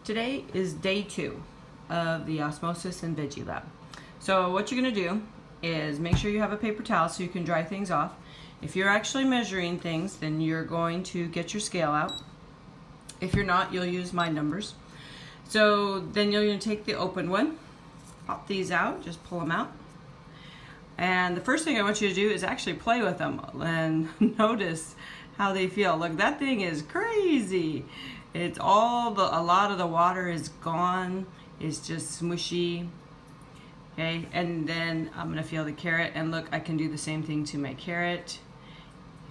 Today is day 2 of the Osmosis and Veggie Lab. So what you're going to do is make sure you have a paper towel so you can dry things off. If you're actually measuring things, then you're going to get your scale out. If you're not, you'll use my numbers. So then you're going to take the open one, pop these out, just pull them out. And the first thing I want you to do is actually play with them and notice how they feel. Look, that thing is crazy. It's a lot of the water is gone. It's just smushy. Okay, and then I'm gonna feel the carrot, and look, I can do the same thing to my carrot.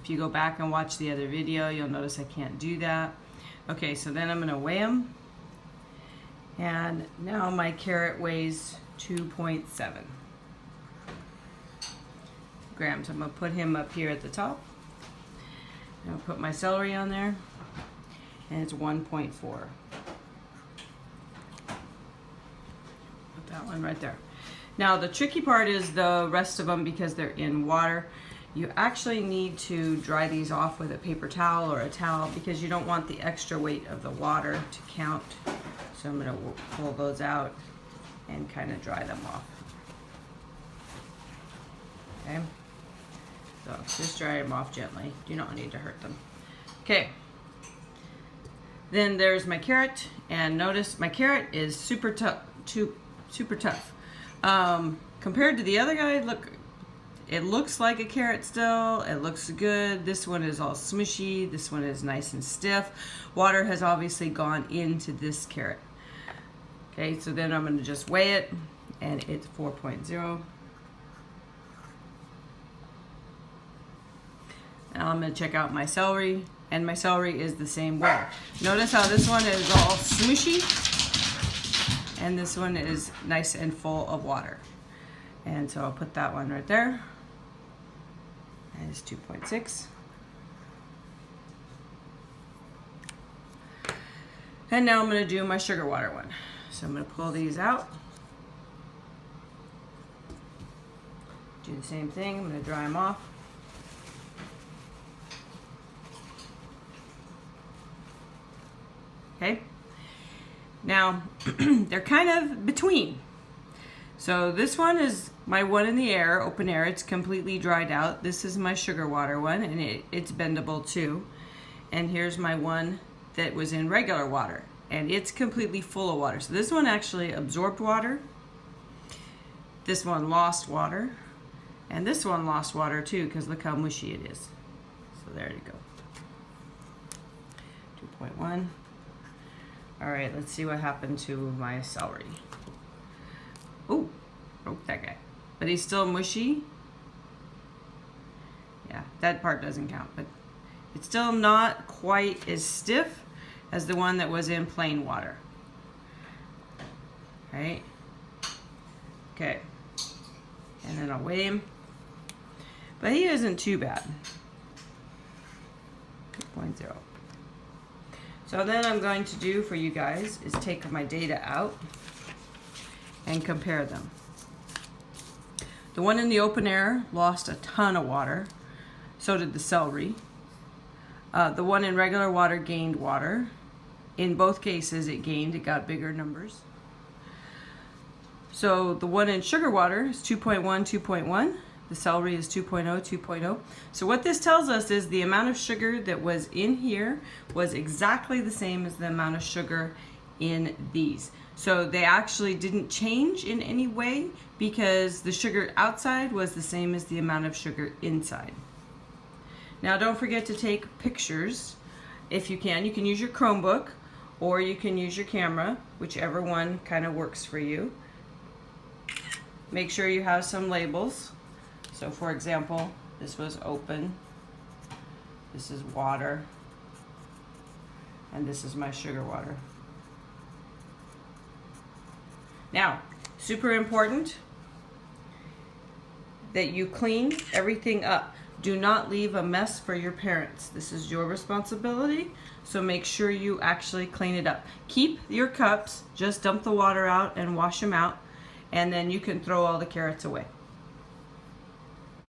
If you go back and watch the other video, you'll notice I can't do that. Okay, so then I'm gonna weigh them. And now my carrot weighs 2.7 grams. I'm gonna put him up here at the top. I'll put my celery on there, and it's 1.4. Put that one right there. Now the tricky part is the rest of them, because they're in water. You actually need to dry these off with a paper towel or a towel, because you don't want the extra weight of the water to count. So I'm going to pull those out and kind of dry them off. Okay. So just dry them off gently. Do not need to hurt them. Okay. Then there's my carrot, and notice my carrot is super tough. Super tough. Compared to the other guy, look, it looks like a carrot still. It looks good. This one is all smushy. This one is nice and stiff. Water has obviously gone into this carrot. Okay, so then I'm going to just weigh it, and it's 4.0. Now I'm going to check out my celery, and my celery is the same way. Notice how this one is all smushy, and this one is nice and full of water. And so I'll put that one right there. And it's 2.6. And now I'm going to do my sugar water one. So I'm going to pull these out. Do the same thing. I'm going to dry them off. Okay. Now, they're kind of between. So this one is my one in the air, open air. It's completely dried out. This is my sugar water one, and it's bendable too. And here's my one that was in regular water, and it's completely full of water. So this one actually absorbed water. This one lost water. And this one lost water too, because look how mushy it is. So there you go. 2.1. All right, let's see what happened to my celery. Ooh, broke that guy. But he's still mushy. Yeah, that part doesn't count, but it's still not quite as stiff as the one that was in plain water. Right? Okay. And then I'll weigh him. But he isn't too bad. 2.0. So then I'm going to do for you guys is take my data out and compare them. The one in the open air lost a ton of water. So did the celery. The one in regular water gained water. In both cases it gained, it got bigger numbers. So the one in sugar water is 2.1, 2.1. The celery is 2.0, 2.0. So what this tells us is the amount of sugar that was in here was exactly the same as the amount of sugar in these. So they actually didn't change in any way, because the sugar outside was the same as the amount of sugar inside. Now don't forget to take pictures if you can. You can use your Chromebook, or you can use your camera, whichever one kind of works for you. Make sure you have some labels. So for example, this was open, this is water, and this is my sugar water. Now, super important that you clean everything up. Do not leave a mess for your parents. This is your responsibility, so make sure you actually clean it up. Keep your cups, just dump the water out and wash them out, and then you can throw all the carrots away.